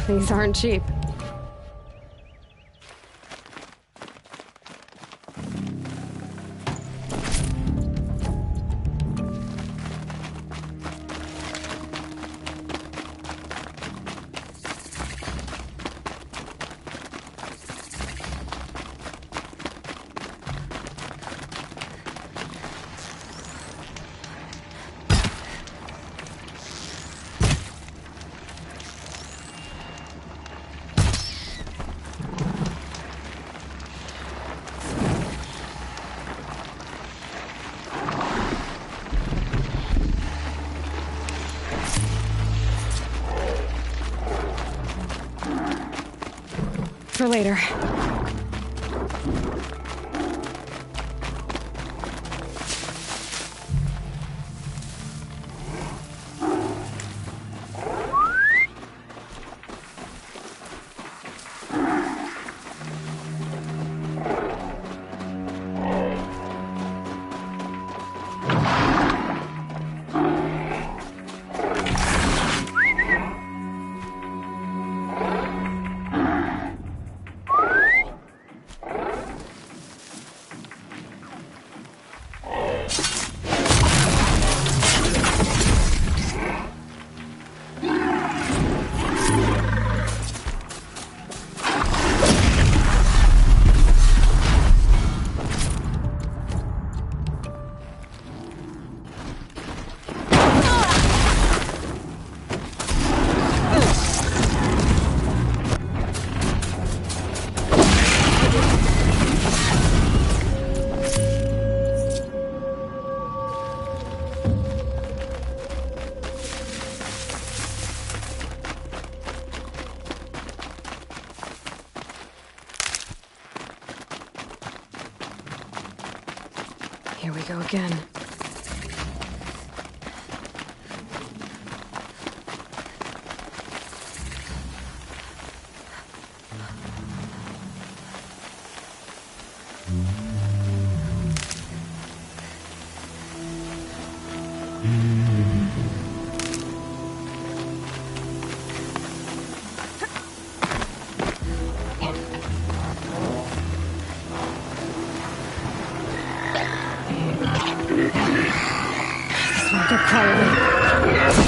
These aren't cheap. For later. Here we go again. They're calling me.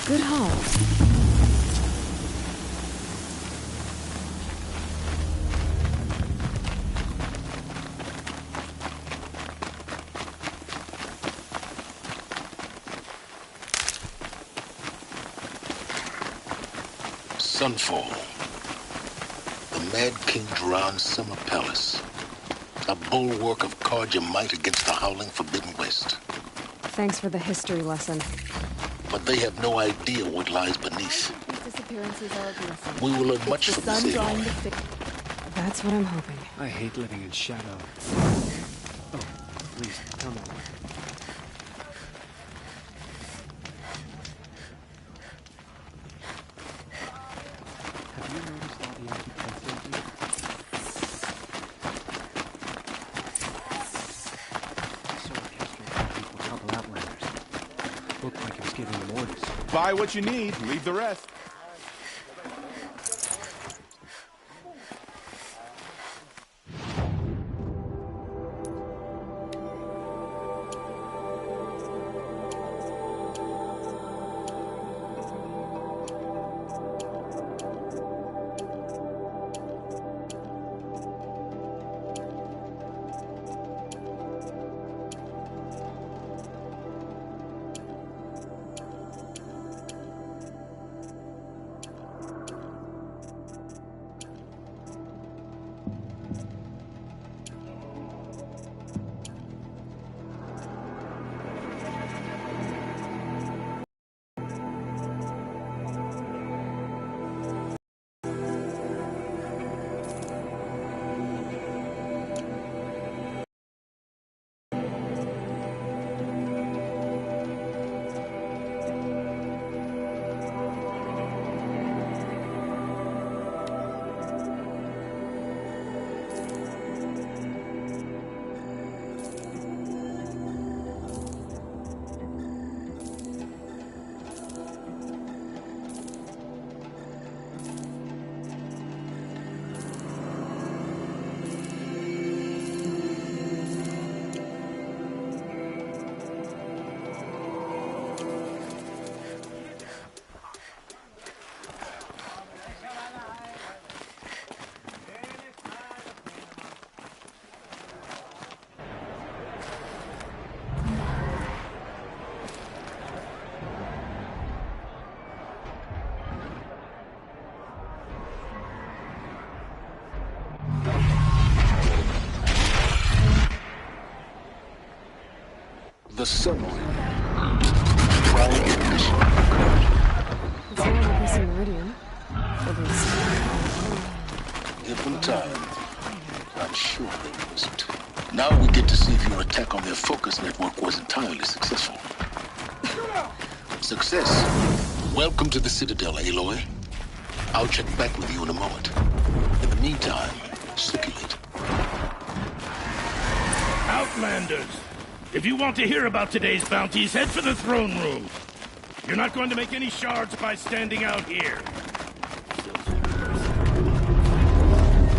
Good haul. Sunfall. The Mad King Jiran's summer palace. A bulwark of Carja might against the howling Forbidden West. Thanks for the history lesson. But they have no idea what lies beneath. These disappearances are a blessing. We will learn much It's the from sun this drawing Aloy. the That's what I'm hoping. I hate living in shadow. Oh, please, come on. Have you noticed all the empty pencils here? I saw a history from people couple Outlanders. Looked like it was giving them orders. Buy what you need, leave the rest. the submarine. Prime condition. It's all like this in Meridian. For this. Given time, I'm sure they wasn't. Now we get to see if your attack on their focus network was entirely successful. Success. Welcome to the Citadel, Aloy. I'll check back with you in a moment. In the meantime, circulate. Outlanders! If you want to hear about today's bounties, head for the throne room. You're not going to make any shards by standing out here.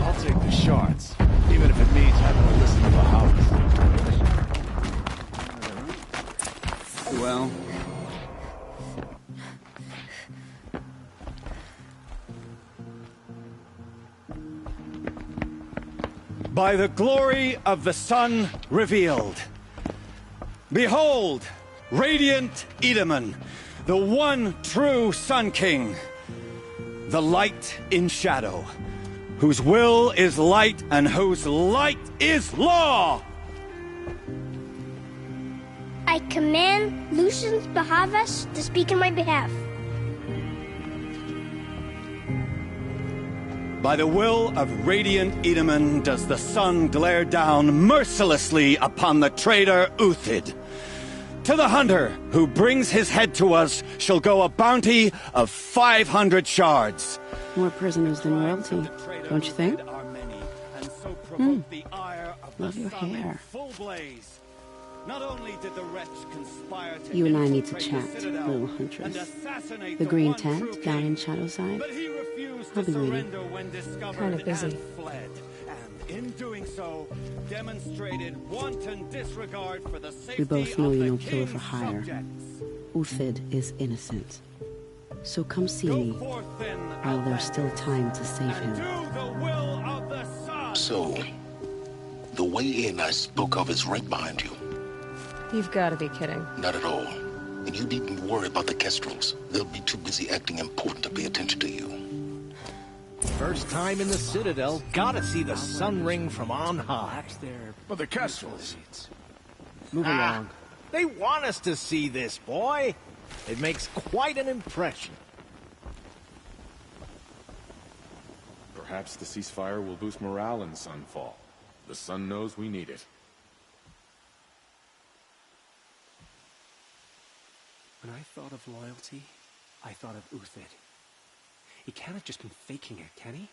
I'll take the shards, even if it means having to listen to the house. Well... By the glory of the sun revealed. Behold, radiant Edaman, the one true Sun King. The light in shadow, whose will is light and whose light is law! I command Lucius Bahavas to speak in my behalf. By the will of radiant Edaman does the sun glare down mercilessly upon the traitor Uthid. To the hunter who brings his head to us shall go a bounty of 500 shards. More prisoners than royalty, don't you think? Love your hair. Not only did the wretch conspire to You and I need to infiltrate the chat, Citadel little and huntress. assassinate The green one tent true down king, in Shadowside. but he refused I'll to be waiting. surrender when discovered Kinda busy. and fled. And in doing so, demonstrated wanton disregard for the safety We both know of you're the no killer for king's hire. subjects. Uthid is innocent. So come see Go me forth then, while there's still time to save and him. do the will of the sun. So, the way in I spoke of is right behind you. You've got to be kidding. Not at all. And you needn't worry about the Kestrels. They'll be too busy acting important to pay attention to you. First time in the Citadel, gotta see the sun ring from on high. But the Kestrels. Move along. They want us to see this, boy. It makes quite an impression. Perhaps the ceasefire will boost morale in Sunfall. The sun knows we need it. When I thought of loyalty, I thought of Uthid. He can't have just been faking it, can he?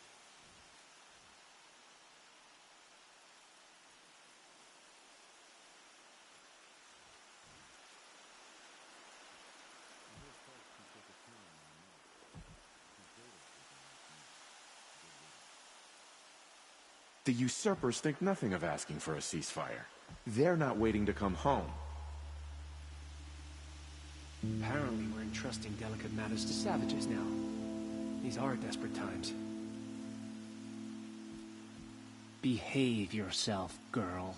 The usurpers think nothing of asking for a ceasefire. They're not waiting to come home. Apparently we're entrusting delicate matters to savages now. These are desperate times. Behave yourself, girl.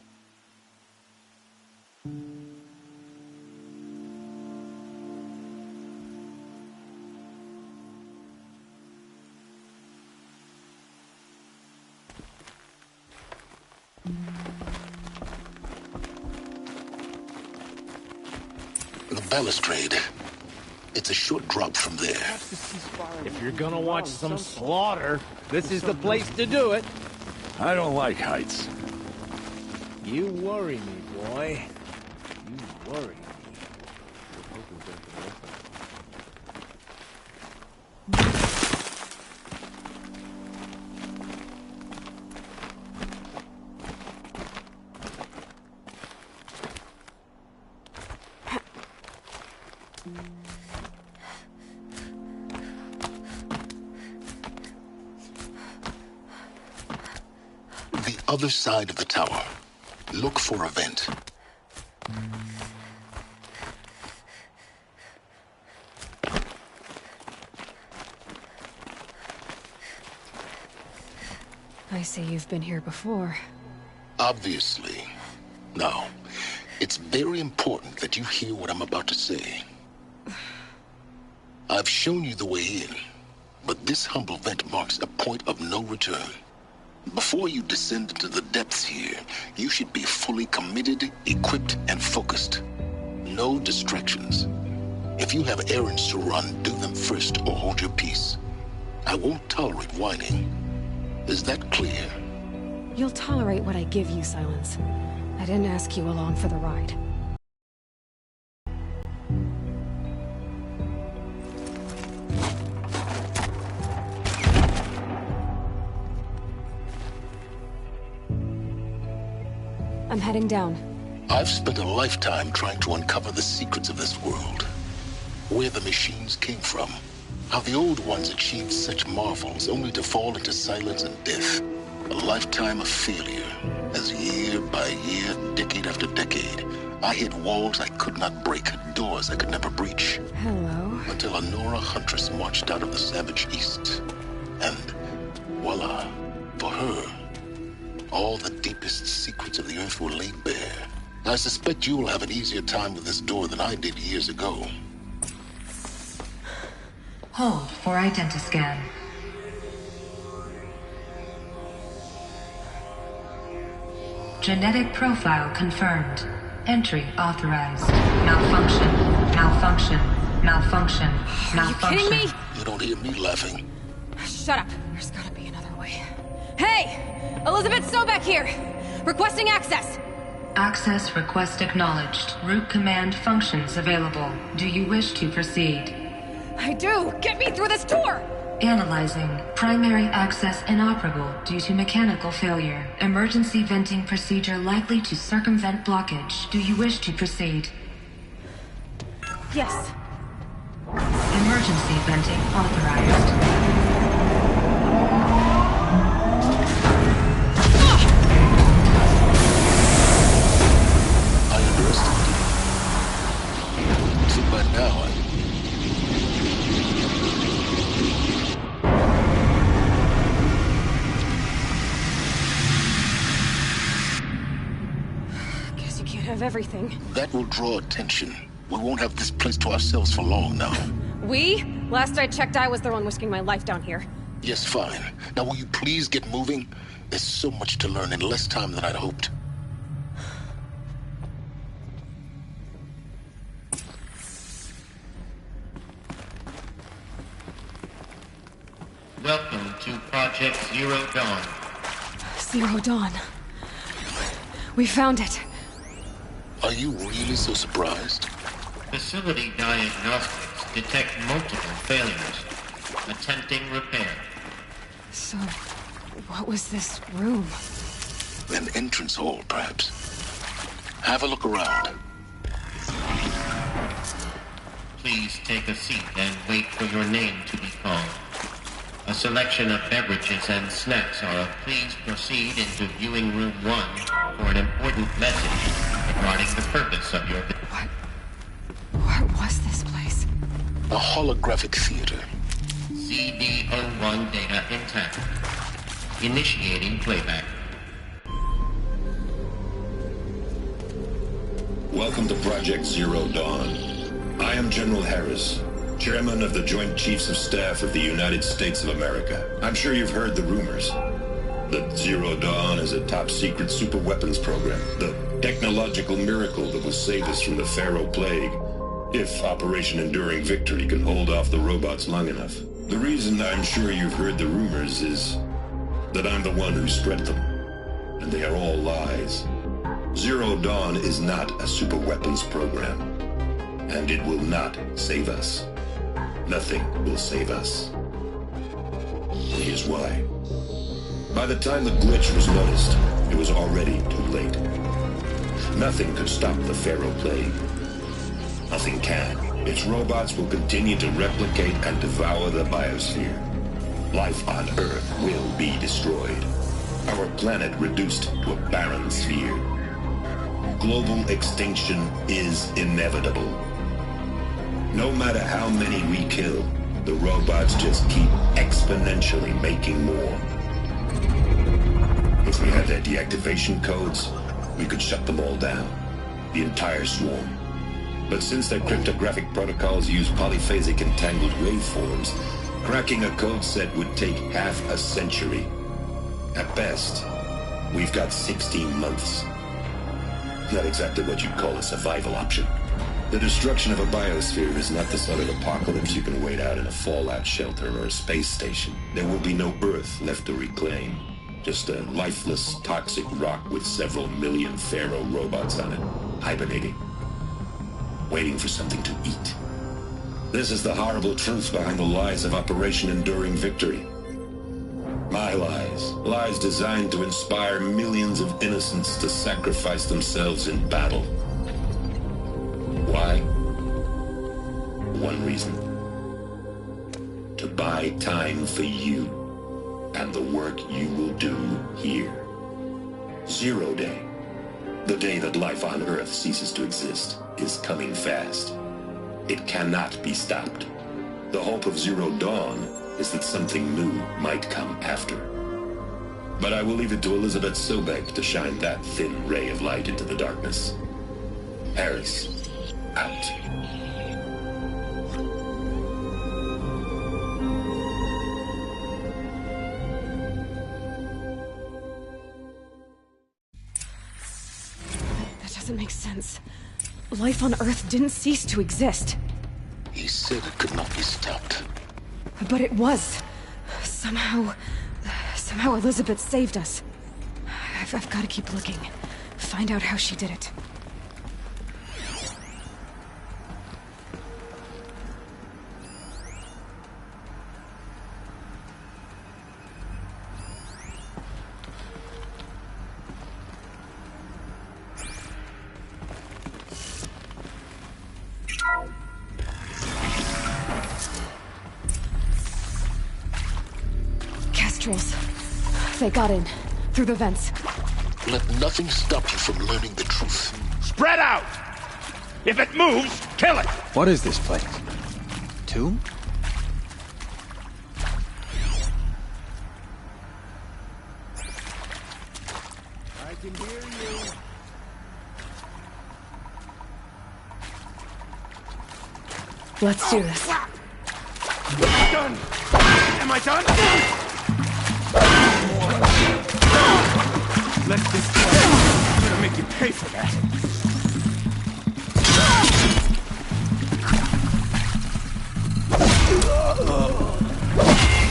The balustrade. It's a short drop from there. If you're gonna watch some slaughter, this is the place to do it. I don't like heights. You worry me, boy. You worry me. The other side of the tower. Look for a vent. I see you've been here before. Obviously. Now, it's very important that you hear what I'm about to say. I've shown you the way in, but this humble vent marks a point of no return. Before you descend into the depths here, you should be fully committed, equipped, and focused. No distractions. If you have errands to run, do them first or hold your peace. I won't tolerate whining. Is that clear? You'll tolerate what I give you, Silence. I didn't ask you along for the ride. I'm heading down. I've spent a lifetime trying to uncover the secrets of this world. Where the machines came from. How the old ones achieved such marvels only to fall into silence and death. A lifetime of failure, as year by year, decade after decade, I hit walls I could not break, doors I could never breach. Hello. Until a Nora huntress marched out of the savage east. And voila, for her, all the deepest secrets of the Earth were laid bare. I suspect you will have an easier time with this door than I did years ago. Hold for identiscan. Genetic profile confirmed. Entry authorized. Malfunction. Malfunction. Malfunction. Malfunction. Are you kidding me? You don't hear me laughing. Shut up. There's gotta be another way. Hey! Elizabeth Sobek here! Requesting access! Access request acknowledged. Root command functions available. Do you wish to proceed? I do! Get me through this door! Analyzing. Primary access inoperable due to mechanical failure. Emergency venting procedure likely to circumvent blockage. Do you wish to proceed? Yes. Emergency venting authorized. I underestimated you. So by now, Guess you can't have everything. that will draw attention. We won't have this place to ourselves for long now. We? Last I checked, I was the one risking my life down here. Yes, fine. Now will you please get moving? There's so much to learn in less time than I'd hoped. Welcome to Project Zero Dawn. Zero Dawn. We found it. Are you really so surprised? Facility diagnostics detect multiple failures. Attempting repair. So, what was this room? An entrance hall, perhaps. Have a look around. Please take a seat and wait for your name to be called. A selection of beverages and snacks are. Please proceed into viewing room 1 for an important message regarding the purpose of your visit. What was this place? A holographic theater. CD01 data intact. Initiating playback. Welcome to Project Zero Dawn. I am General Harris, Chairman of the Joint Chiefs of Staff of the United States of America. I'm sure you've heard the rumors that Zero Dawn is a top-secret superweapons program, the technological miracle that will save us from the Pharaoh Plague, if Operation Enduring Victory can hold off the robots long enough. The reason I'm sure you've heard the rumors is that I'm the one who spread them, and they are all lies. Zero Dawn is not a superweapons program, and it will not save us. Nothing will save us. Here's why. By the time the glitch was noticed, it was already too late. Nothing could stop the Pharaoh Plague. Nothing can. Its robots will continue to replicate and devour the biosphere. Life on Earth will be destroyed. Our planet reduced to a barren sphere. Global extinction is inevitable. No matter how many we kill, the robots just keep exponentially making more. If we had their deactivation codes, we could shut them all down. The entire swarm. But since their cryptographic protocols use polyphasic entangled waveforms, cracking a code set would take half a century. At best, we've got 16 months. Not exactly what you'd call a survival option. The destruction of a biosphere is not the sort of apocalypse you can wait out in a fallout shelter or a space station. There will be no Earth left to reclaim. Just a lifeless, toxic rock with several million Pharaoh robots on it, hibernating, waiting for something to eat. This is the horrible truth behind the lies of Operation Enduring Victory. My lies. Lies designed to inspire millions of innocents to sacrifice themselves in battle. Why? One reason. To buy time for you and the work you will do here. Zero Day, the day that life on Earth ceases to exist, is coming fast. It cannot be stopped. The hope of Zero Dawn is that something new might come after. But I will leave it to Elizabeth Sobek to shine that thin ray of light into the darkness. Harris, out. That doesn't make sense. Life on Earth didn't cease to exist. He said it could not be stopped. But it was. Somehow Elizabeth saved us. I've got to keep looking. Find out how she did it. Kestrels. They got in. Through the vents. Let nothing stop you from learning the truth. Spread out! If it moves, kill it! What is this place? Tomb? I can hear you. Let's do this. Done! Am I done? Let this go. I'm gonna make you pay for that.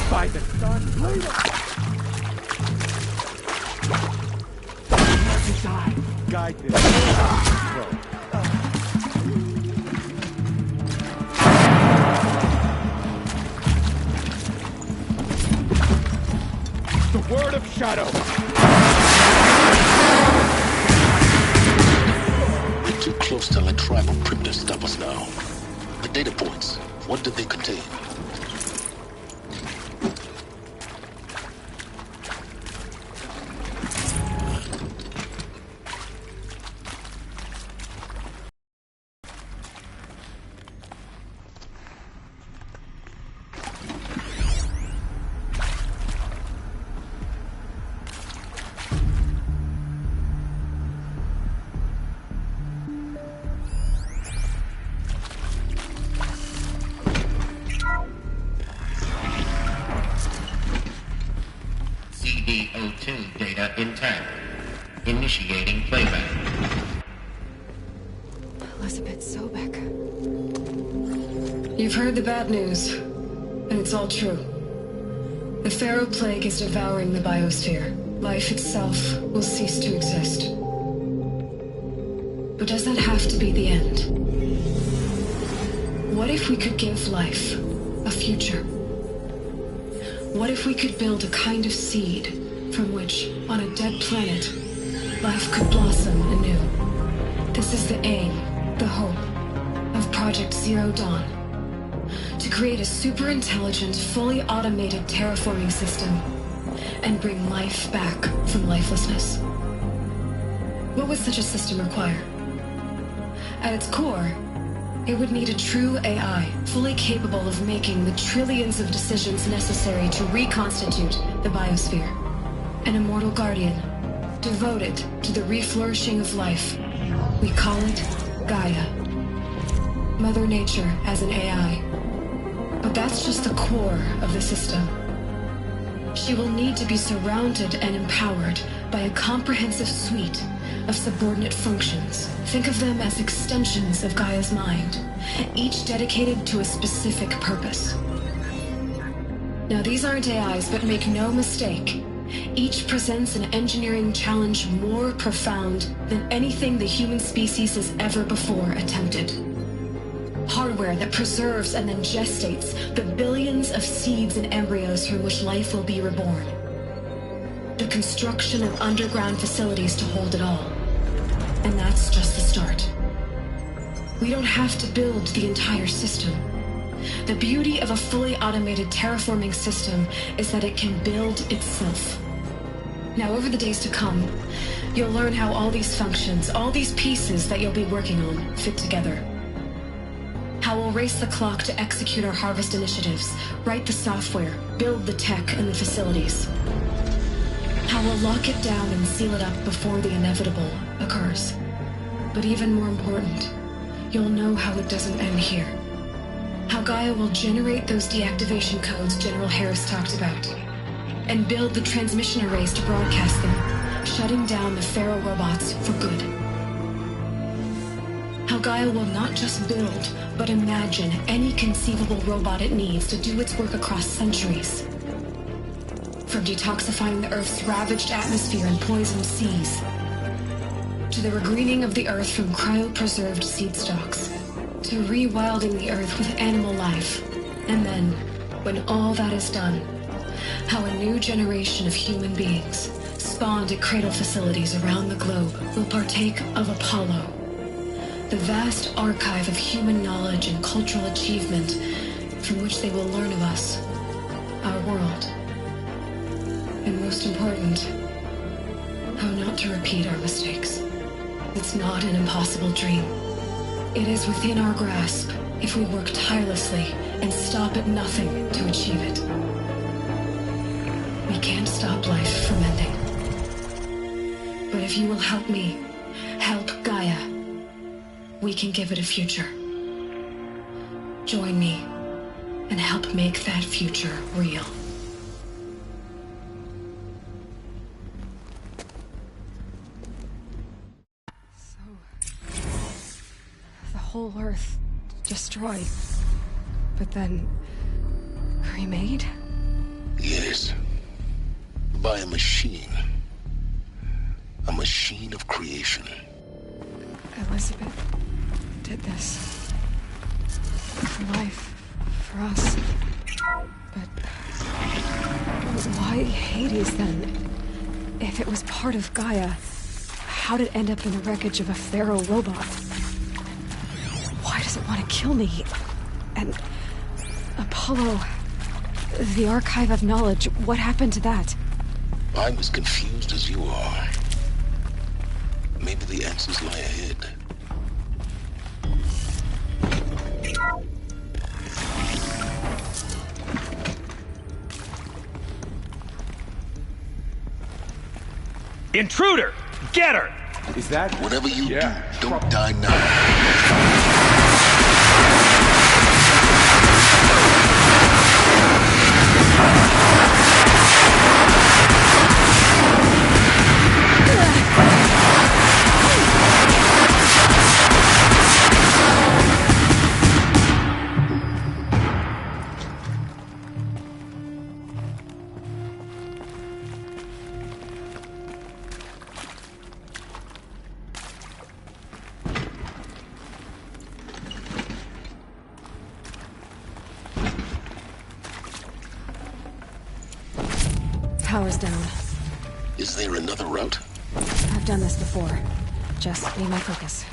By the sun later. Let me die. Guide this. The word of Shadow. We're too close to let tribal primitives stop us now. The data points, what did they contain? CD02 data intact. Initiating playback. Elizabeth Sobek. You've heard the bad news, and it's all true. The Pharaoh Plague is devouring the biosphere. Life itself will cease to exist. But does that have to be the end? What if we could give life a future? What if we could build a kind of seed from which, on a dead planet, life could blossom anew? This is the aim, the hope, of Project Zero Dawn. To create a super-intelligent, fully automated terraforming system and bring life back from lifelessness. What would such a system require? At its core, it would need a true AI, fully capable of making the trillions of decisions necessary to reconstitute the biosphere. An immortal guardian, devoted to the reflourishing of life. We call it Gaia. Mother Nature as an AI. But that's just the core of the system. She will need to be surrounded and empowered by a comprehensive suite of subordinate functions. Think of them as extensions of Gaia's mind, each dedicated to a specific purpose. Now, these aren't AIs, but make no mistake, each presents an engineering challenge more profound than anything the human species has ever before attempted. Hardware that preserves and then gestates the billions of seeds and embryos from which life will be reborn. The construction of underground facilities to hold it all. And that's just the start. We don't have to build the entire system. The beauty of a fully automated terraforming system is that it can build itself. Now, over the days to come, you'll learn how all these functions, all these pieces that you'll be working on, fit together. How we'll race the clock to execute our harvest initiatives, write the software, build the tech and the facilities. How we'll lock it down and seal it up before the inevitable occurs. But even more important, you'll know how it doesn't end here. How Gaia will generate those deactivation codes General Harris talked about, and build the transmission arrays to broadcast them, shutting down the Pharaoh robots for good. How Gaia will not just build, but imagine any conceivable robot it needs to do its work across centuries. From detoxifying the Earth's ravaged atmosphere and poisoned seas, to the regreening of the Earth from cryopreserved seed stalks, to rewilding the Earth with animal life. And then, when all that is done, how a new generation of human beings, spawned at cradle facilities around the globe, will partake of Apollo, the vast archive of human knowledge and cultural achievement from which they will learn of us, our world. And most important, how not to repeat our mistakes. It's not an impossible dream. It is within our grasp if we work tirelessly and stop at nothing to achieve it. We can't stop life from ending. But if you will help me, help Gaia, we can give it a future. Join me and help make that future real. The whole Earth destroyed, but then remade? Yes. By a machine. A machine of creation. Elizabeth did this. For life. For us. But why Hades then? If it was part of Gaia, how'd it end up in the wreckage of a Pharaoh robot? Why does it want to kill me? And Apollo, the archive of knowledge, what happened to that? I'm as confused as you are. Maybe the answers lie ahead. Intruder! Get her! Is that... Whatever you do, don't die now. Power's down. Is there another route? I've done this before. Just need my focus.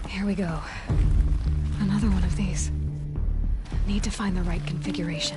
Here we go. Another one of these. Need to find the right configuration.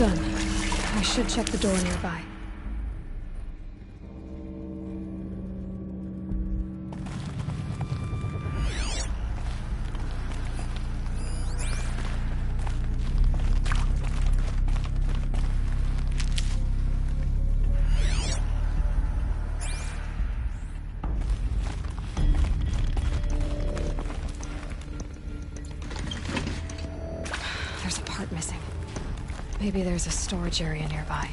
done. I should check the door nearby. There's a part missing. Maybe there's a storage area nearby.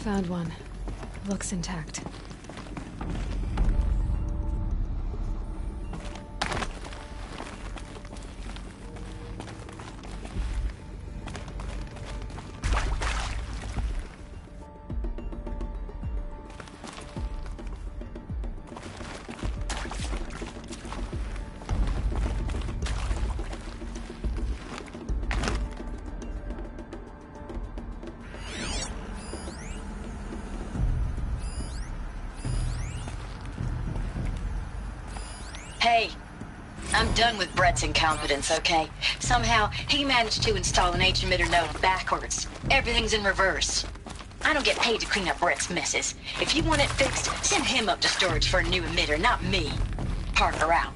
Found one. Looks intact. Hey, I'm done with Brett's incompetence, okay? Somehow, he managed to install an H-emitter node backwards. Everything's in reverse. I don't get paid to clean up Brett's messes. If you want it fixed, send him up to storage for a new emitter, not me. Parker out.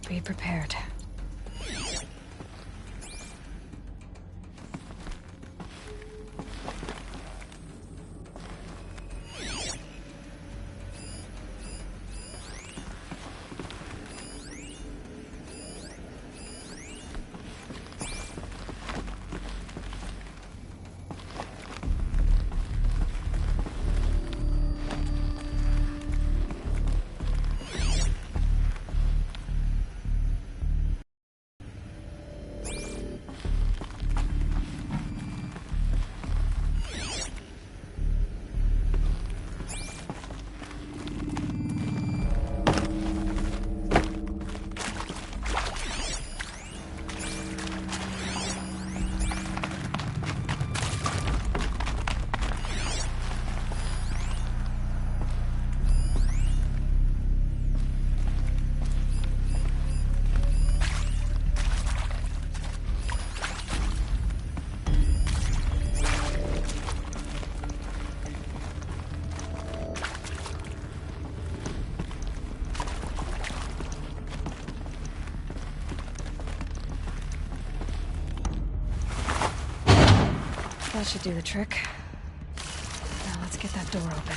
Be prepared. That should do the trick. Now let's get that door open.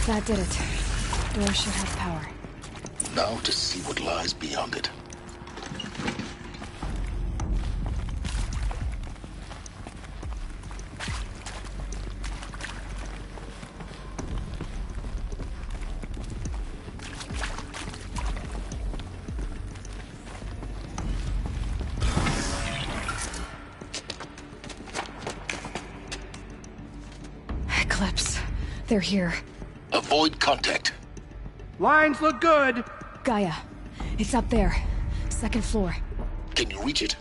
That did it. Door should have power. Now to see what lies beyond it. they're here. Avoid contact. Lines look good. Gaia, it's up there. Second floor. Can you reach it?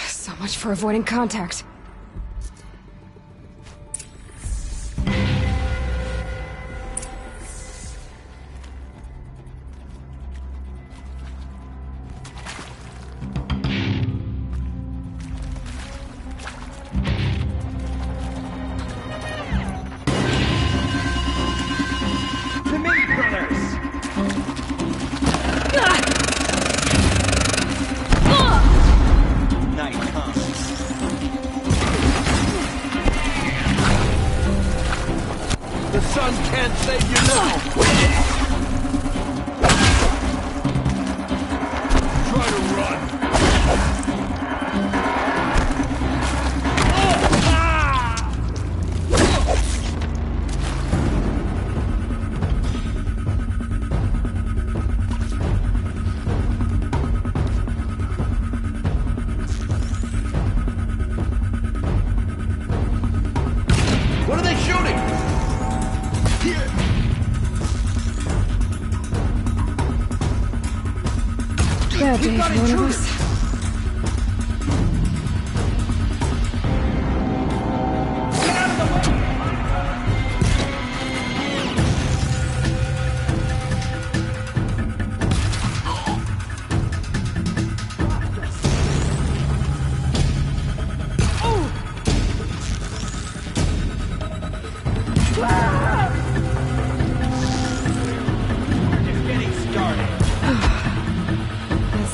So much for avoiding contact. Yeah, Dave, one of us.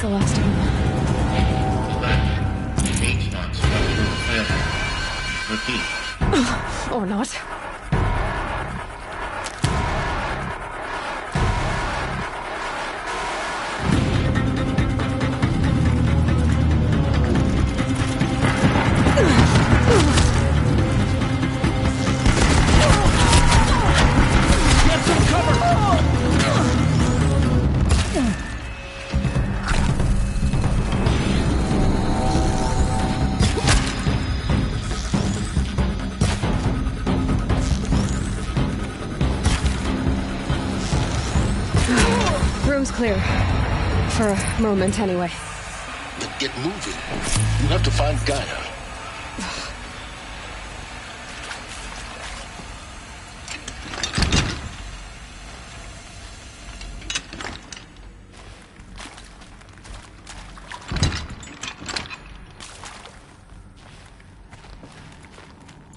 The last of them. H-Knock structural failure. Repeat. Or not. Get some cover! Room's clear. For a moment, anyway. Then get moving. You have to find Gaia.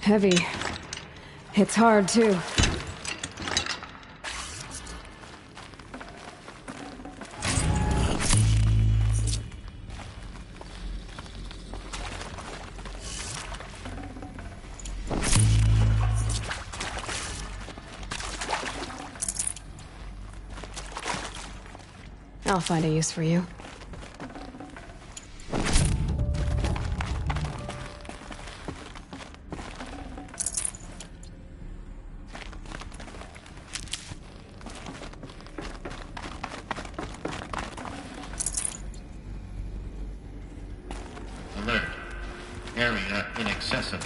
Heavy. It's hard, too. I'll find a use for you. Alert. Area inaccessible.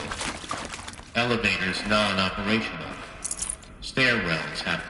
Elevators non-operational. Stairwells have...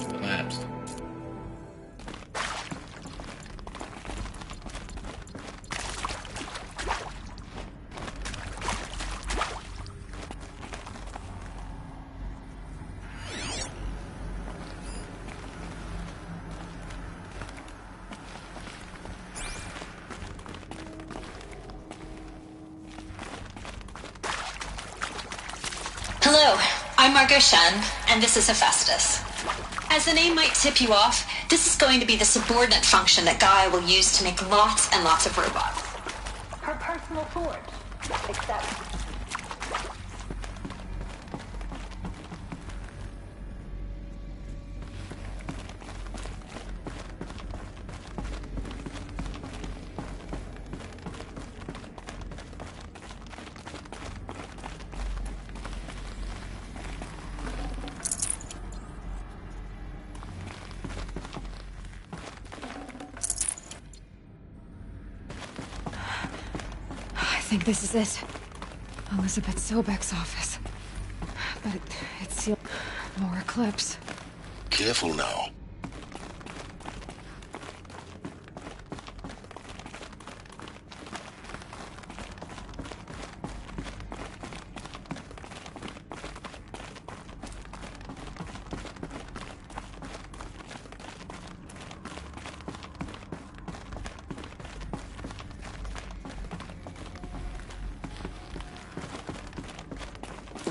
collapsed. Hello, I'm Margot Shen, and this is Hephaestus. As the name might tip you off, This is going to be the subordinate function that Gaia will use to make lots and lots of robots. Her personal forge. Except... I think this is it. Elizabeth Sobek's office. But it's sealed. More Eclipse. Careful now.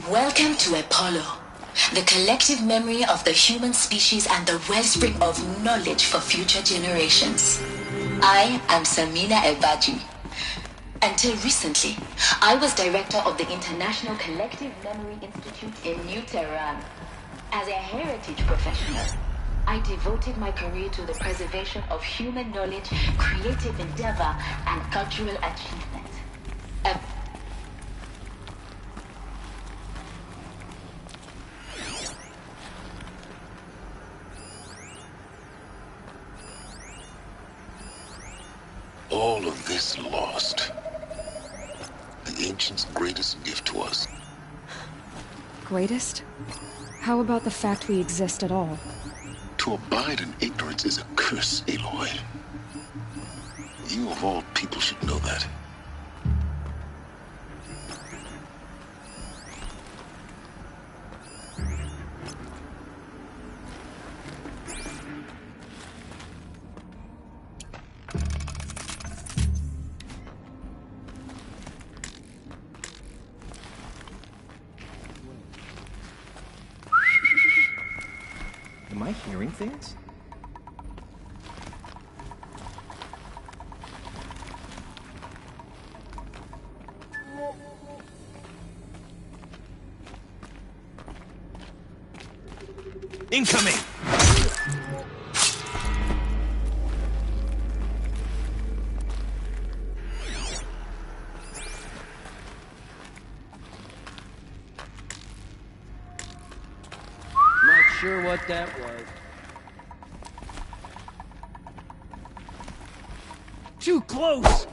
Welcome to Apollo, the collective memory of the human species and the wellspring of knowledge for future generations. I am Samina Elbaji. Until recently, I was director of the International Collective Memory Institute in New Tehran. As a heritage professional, I devoted my career to the preservation of human knowledge, creative endeavor, and cultural achievement. All of this lost. The Ancients' greatest gift to us. Greatest? How about the fact we exist at all? To abide in ignorance is a curse, Aloy. You of all people should know that. Am I hearing things? Incoming! Not sure what that was. Too close!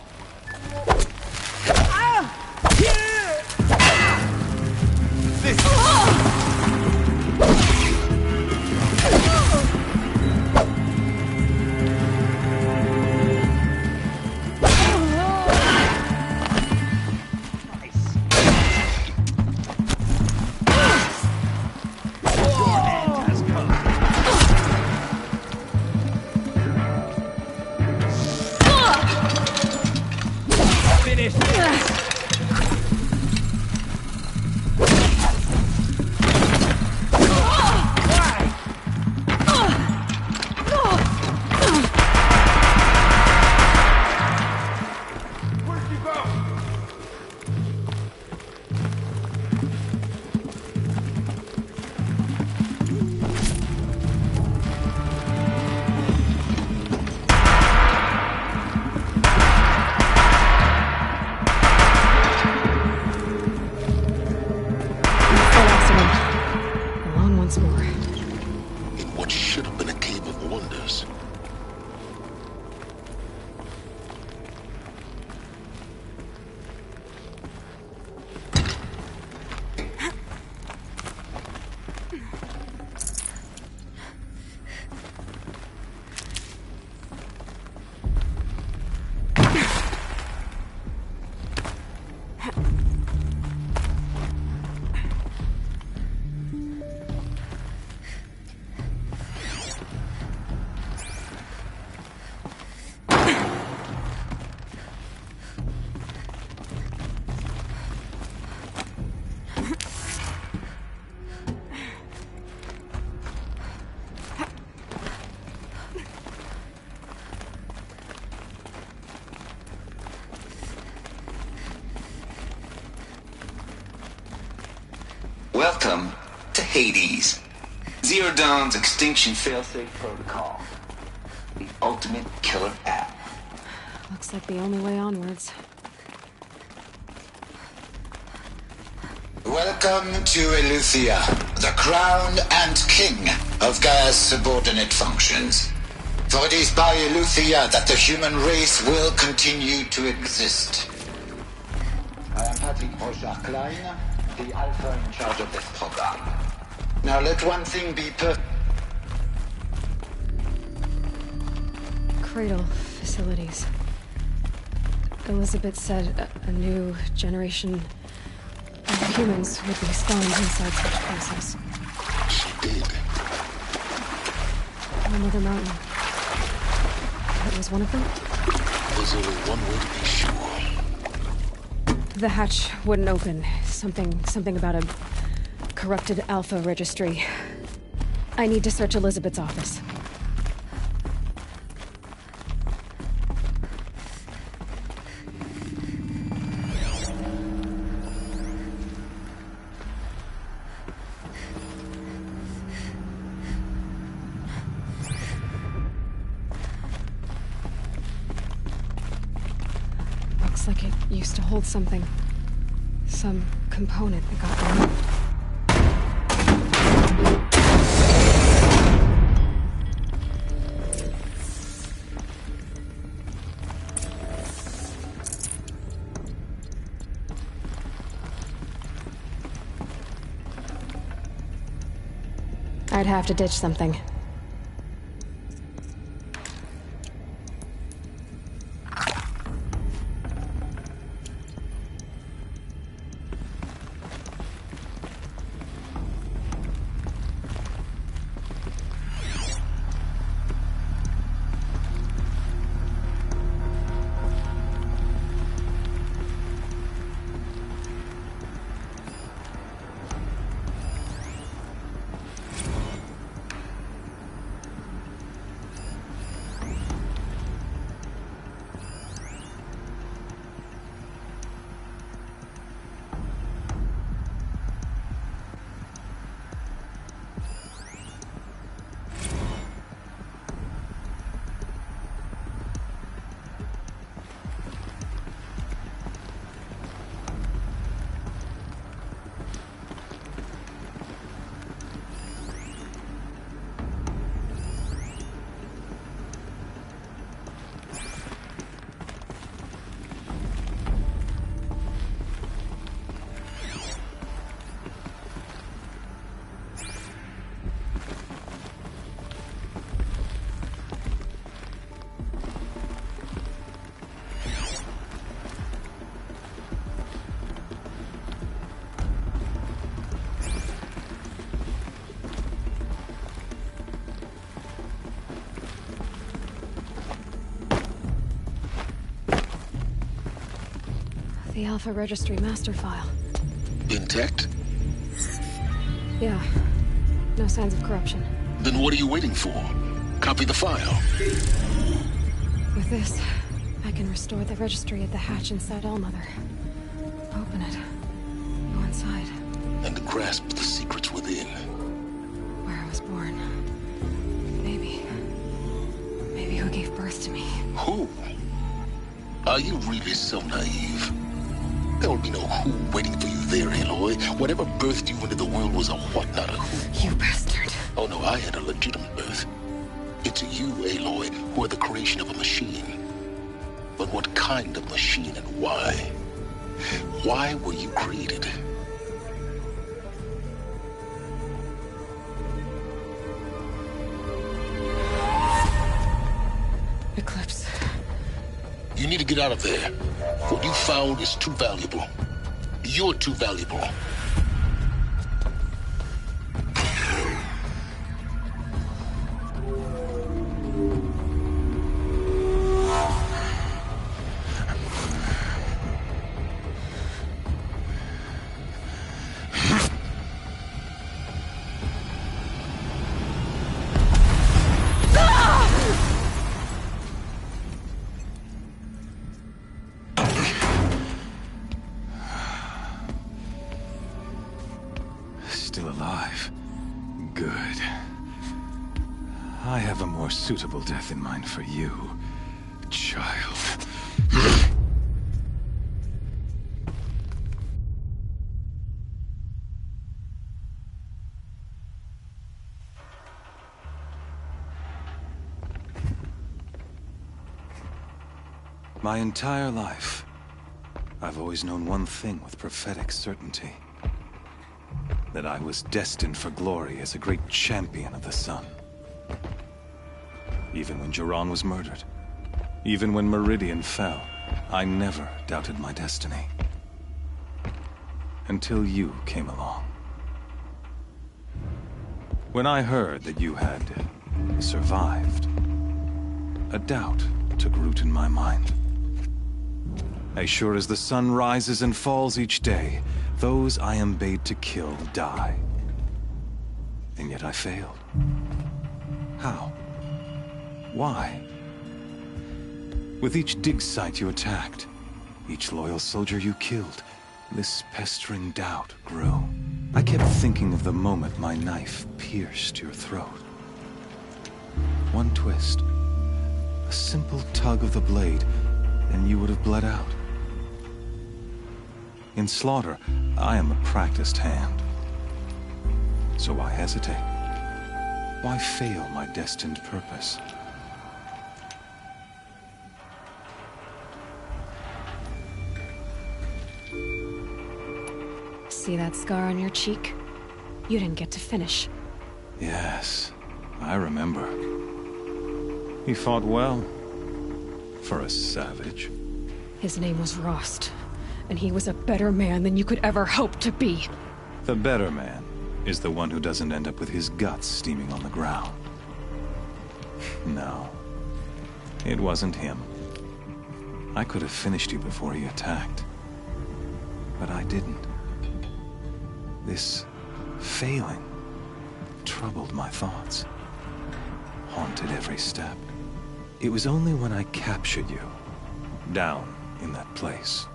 Welcome to Hades. Zero Dawn's extinction failsafe protocol. The ultimate killer app. Looks like the only way onwards. Welcome to Eleuthia, the crown and king of Gaia's subordinate functions. For it is by Eleuthia that the human race will continue to exist. I am Patrick Brochard-Klein, the Alpha in charge of this program. Now let one thing be Cradle facilities. Elizabeth said a new generation of humans would be spawned inside such places. She did. On another mountain. That was one of them? There's only one way to be sure. The hatch wouldn't open. Something about a corrupted Alpha registry. I need to search Elizabeth's office. Looks like it used to hold something. Some component that got removed. I'd have to ditch something. The Alpha Registry master file. Intact? Yeah. No signs of corruption. Then what are you waiting for? Copy the file. With this, I can restore the registry at the hatch inside Allmother. Open it. Go inside. And grasp the secrets within. Where I was born. Maybe who gave birth to me. Who? Are you really so naive? There will be no who waiting for you there, Aloy. Whatever birthed you into the world was a what, not a who. You bastard. Oh no, I had a legitimate birth. It's you, Aloy, who are the creation of a machine. But what kind of machine and why? Why were you created? Eclipse. You need to get out of there. What you found is too valuable. You're too valuable. I have a more suitable death in mind for you, child. My entire life, I've always known one thing with prophetic certainty. That I was destined for glory as a great champion of the sun. Even when Jiran was murdered, even when Meridian fell, I never doubted my destiny. Until you came along. When I heard that you had survived, a doubt took root in my mind. As sure as the sun rises and falls each day, those I am bade to kill die. And yet I failed. How? Why? With each dig site you attacked, each loyal soldier you killed, this pestering doubt grew. I kept thinking of the moment my knife pierced your throat. One twist, a simple tug of the blade, and you would have bled out. In slaughter, I am a practiced hand. So why hesitate? Why fail my destined purpose? See that scar on your cheek? You didn't get to finish. Yes, I remember. He fought well. For a savage. His name was Rost, and he was a better man than you could ever hope to be. The better man is the one who doesn't end up with his guts steaming on the ground. No, it wasn't him. I could have finished you before he attacked. But I didn't. This failing troubled my thoughts, haunted every step. It was only when I captured you, down in that place,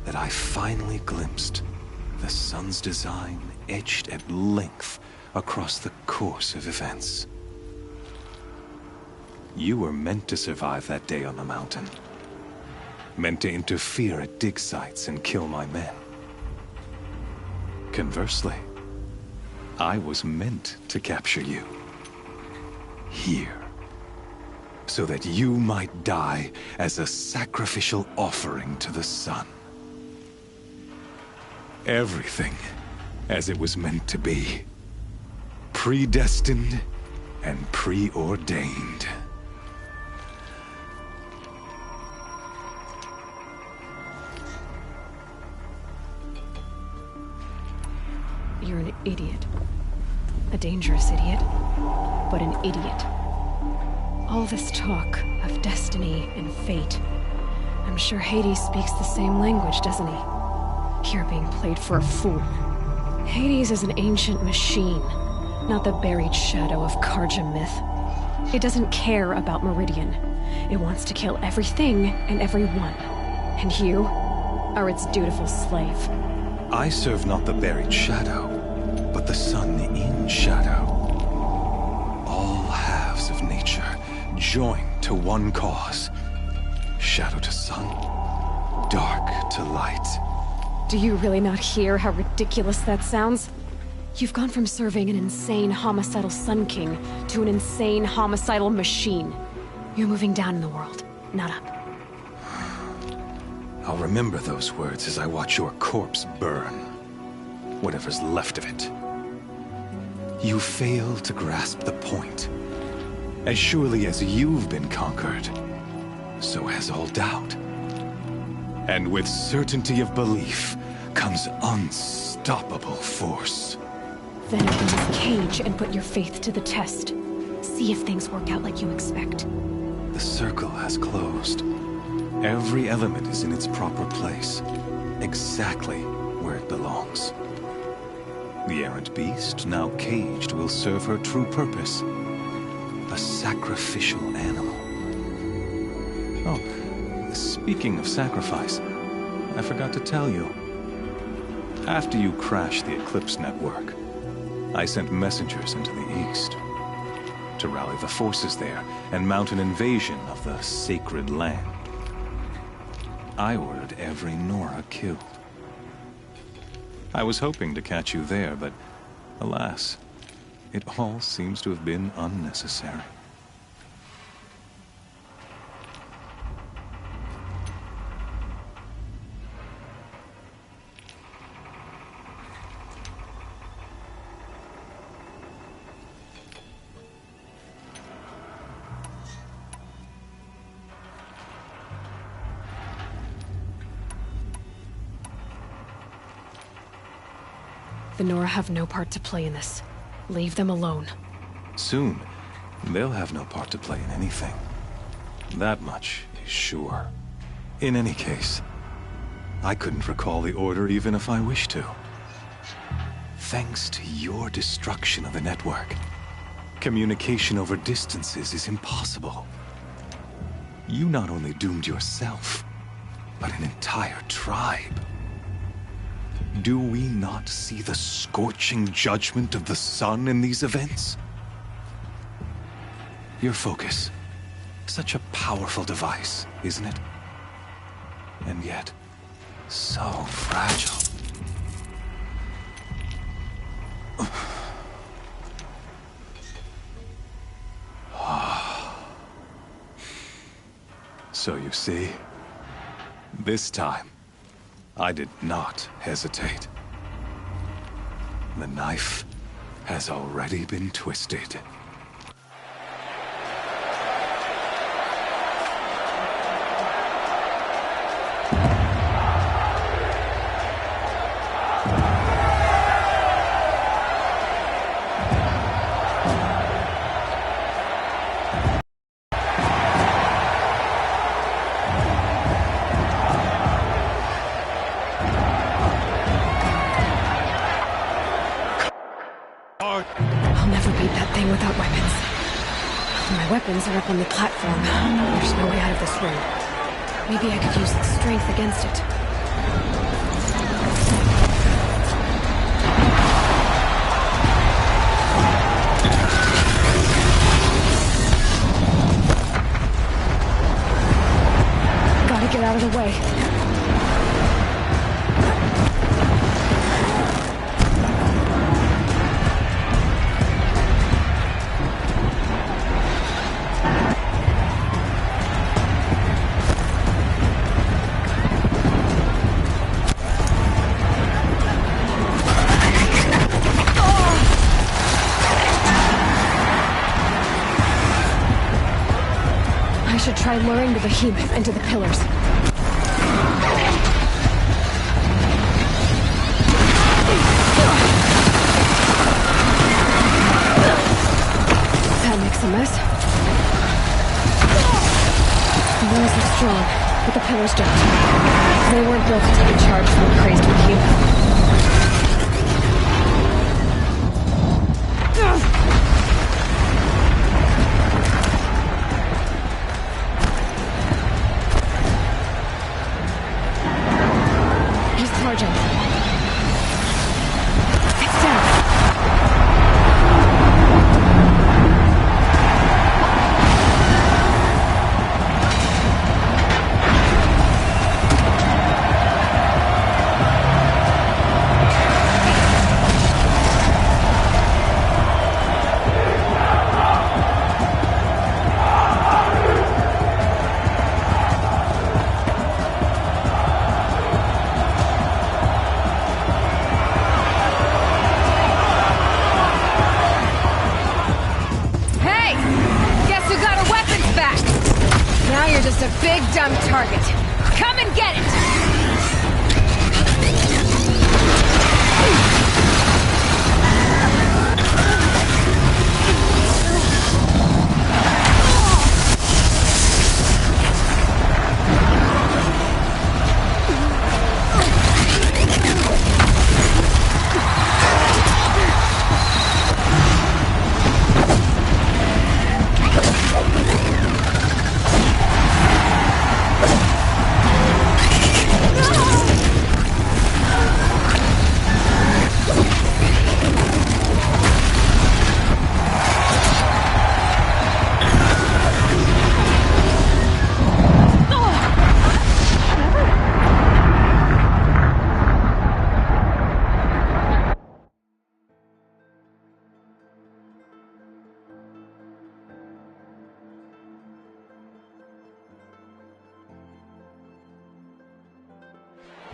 that I finally glimpsed the sun's design etched at length across the course of events. You were meant to survive that day on the mountain. Meant to interfere at dig sites and kill my men. Conversely, I was meant to capture you. Here. So that you might die as a sacrificial offering to the sun. Everything as it was meant to be. Predestined and preordained. You're an idiot. A dangerous idiot, but an idiot. All this talk of destiny and fate. I'm sure Hades speaks the same language, doesn't he? You're being played for a fool. Hades is an ancient machine, not the buried shadow of Carja myth. It doesn't care about Meridian. It wants to kill everything and everyone. And you are its dutiful slave. I serve not the buried shadow, but the sun in shadow. All halves of nature joined to one cause. Shadow to sun, dark to light. Do you really not hear how ridiculous that sounds? You've gone from serving an insane homicidal Sun King to an insane homicidal machine. You're moving down in the world, not up. I'll remember those words as I watch your corpse burn. Whatever's left of it. You fail to grasp the point. As surely as you've been conquered, so has all doubt. And with certainty of belief comes unstoppable force. Then open this cage and put your faith to the test. See if things work out like you expect. The circle has closed. Every element is in its proper place, exactly where it belongs. The errant beast, now caged, will serve her true purpose. A sacrificial animal. Oh, speaking of sacrifice, I forgot to tell you. After you crashed the Eclipse network, I sent messengers into the east to rally the forces there and mount an invasion of the sacred land. I ordered every Nora killed. I was hoping to catch you there, but alas, it all seems to have been unnecessary. The Nora have no part to play in this. Leave them alone. Soon, they'll have no part to play in anything. That much is sure. In any case, I couldn't recall the order even if I wished to. Thanks to your destruction of the network, communication over distances is impossible. You not only doomed yourself, but an entire tribe. Do we not see the scorching judgment of the sun in these events? Your focus. Such a powerful device, isn't it? And yet, so fragile. So you see, this time, I did not hesitate. The knife has already been twisted. I'll never beat that thing without weapons. My weapons are up on the platform. There's no way out of this room. Maybe I could use its strength against it. Try luring the behemoth into the pillars. That makes a mess. The walls look strong, but the pillars don't. They weren't built to take a charge from a crazed behemoth. Target. Come and get it!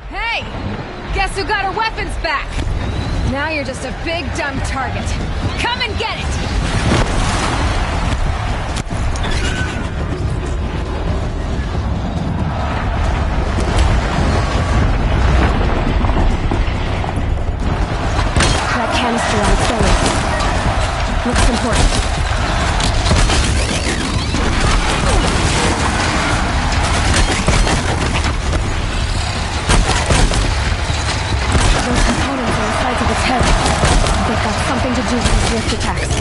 Hey! Guess who got her weapons back? Now you're just a big dumb target. Come and get it! That canister on its belly. Looks important. Those components are the sides of its head. They've got something to do with his rift attacks.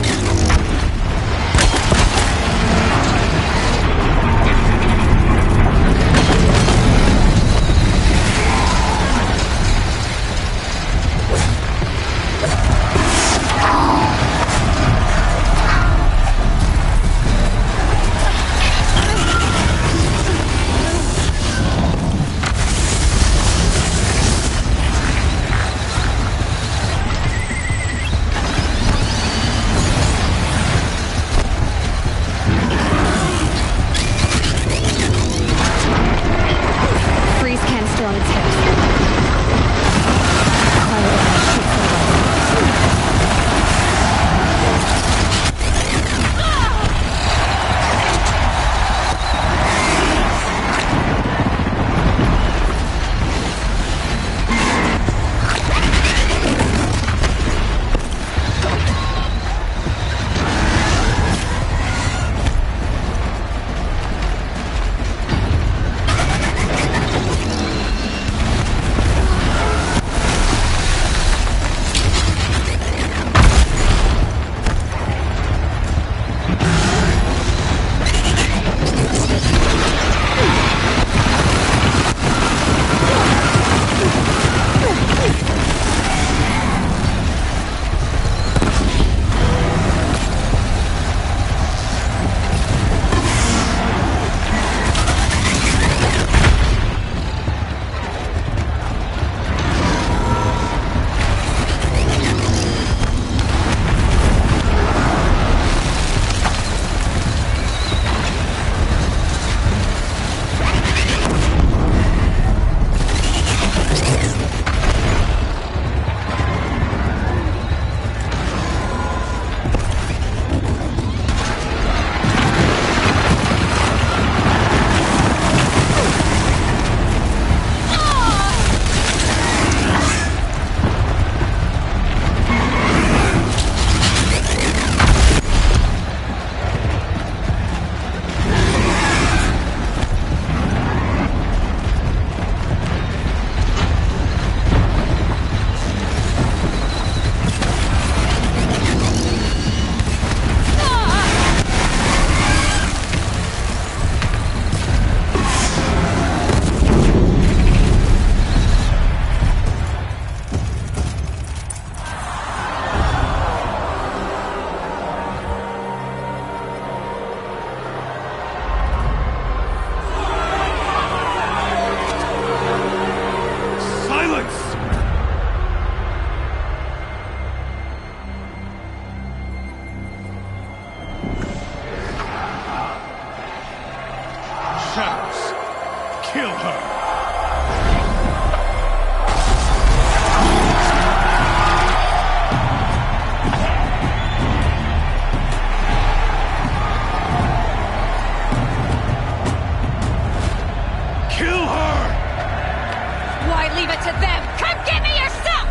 them! Come get me yourself!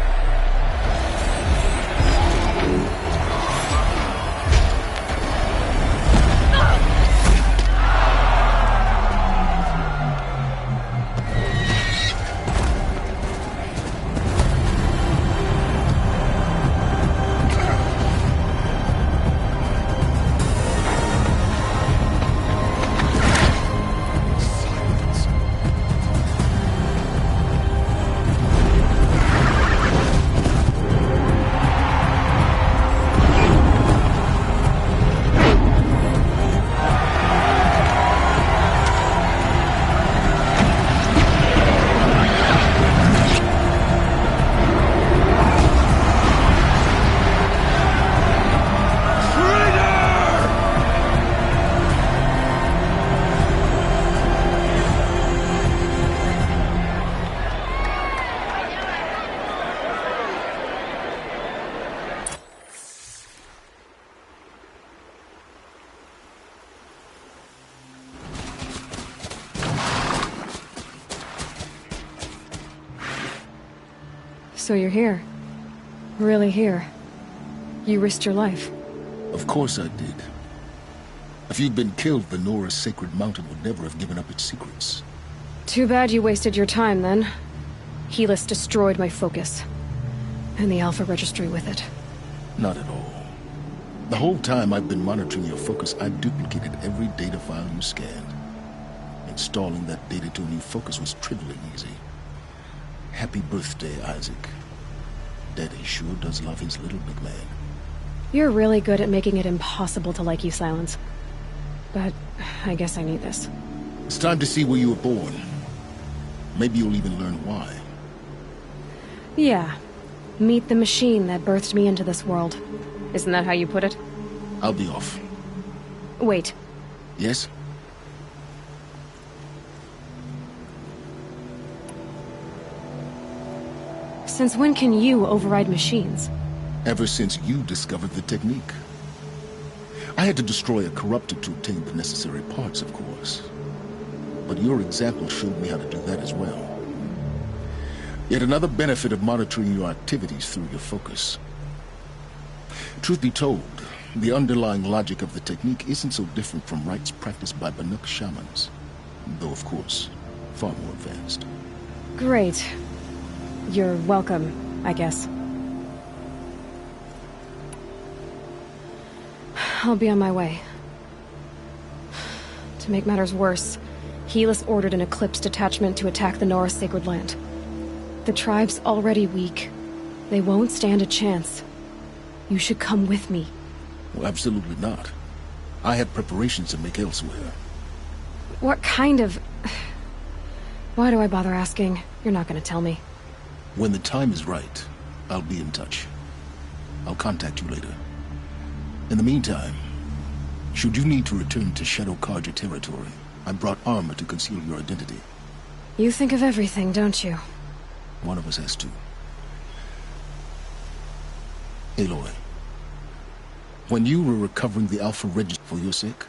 So you're here. Really here. You risked your life. Of course I did. If you'd been killed, the Nora's sacred mountain would never have given up its secrets. Too bad you wasted your time, then. Helis destroyed my focus. And the Alpha Registry with it. Not at all. The whole time I've been monitoring your focus, I've duplicated every data file you scanned. Installing that data to a new focus was trivially easy. Happy birthday, Isaac. Daddy sure does love his little big man. You're really good at making it impossible to like you, Silence. But I guess I need this. It's time to see where you were born. Maybe you'll even learn why. Yeah. Meet the machine that birthed me into this world. Isn't that how you put it? I'll be off. Wait. Yes? Since when can you override machines? Ever since you discovered the technique. I had to destroy a corrupted to obtain the necessary parts, of course. But your example showed me how to do that as well. Yet another benefit of monitoring your activities through your focus. Truth be told, the underlying logic of the technique isn't so different from rites practiced by Banuk shamans. Though, of course, far more advanced. Great. You're welcome, I guess. I'll be on my way. To make matters worse, Helis ordered an Eclipse detachment to attack the Nora Sacred Land. The tribe's already weak. They won't stand a chance. You should come with me. Well, absolutely not. I have preparations to make elsewhere. What kind of... Why do I bother asking? You're not gonna tell me. When the time is right, I'll be in touch. I'll contact you later. In the meantime, should you need to return to Shadow Carja territory, I brought armor to conceal your identity. You think of everything, don't you? One of us has to. Aloy, when you were recovering the Alpha Registry for your sake?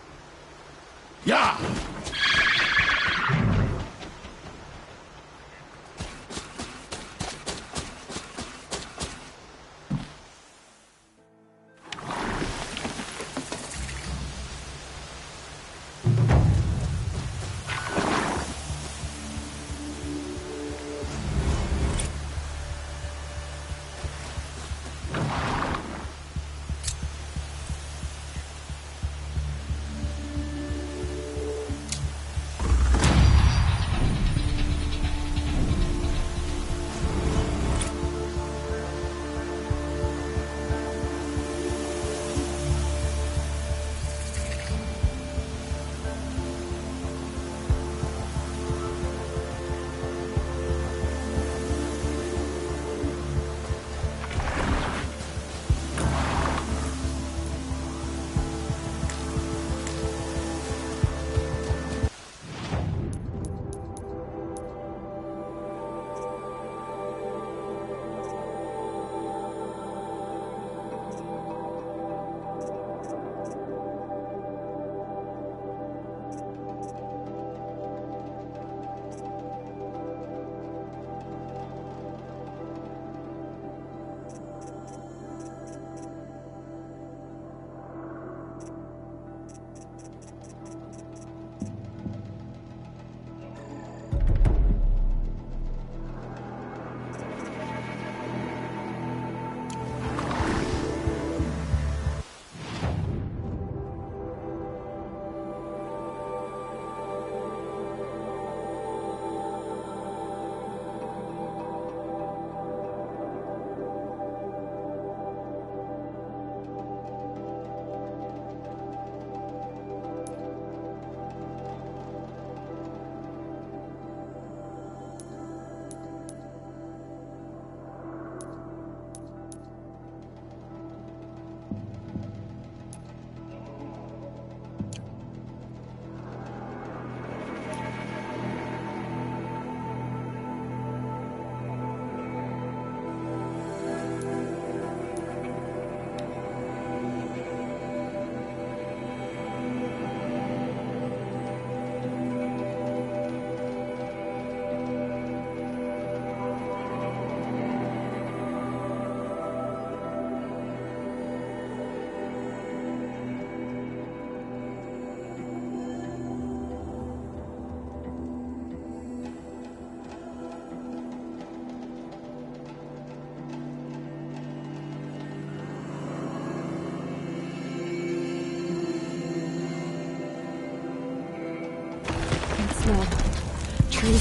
Yeah!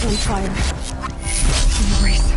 is on fire. The embrace.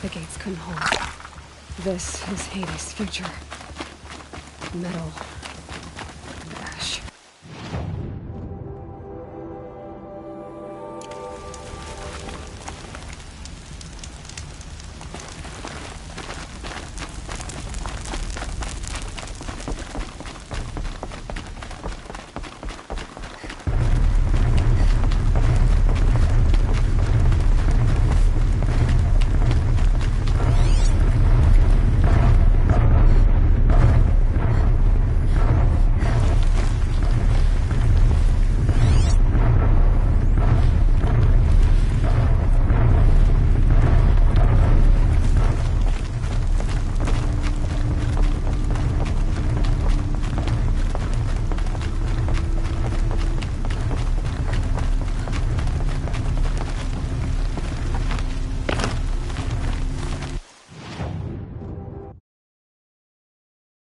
The gates couldn't hold. This is Hades' future. Metal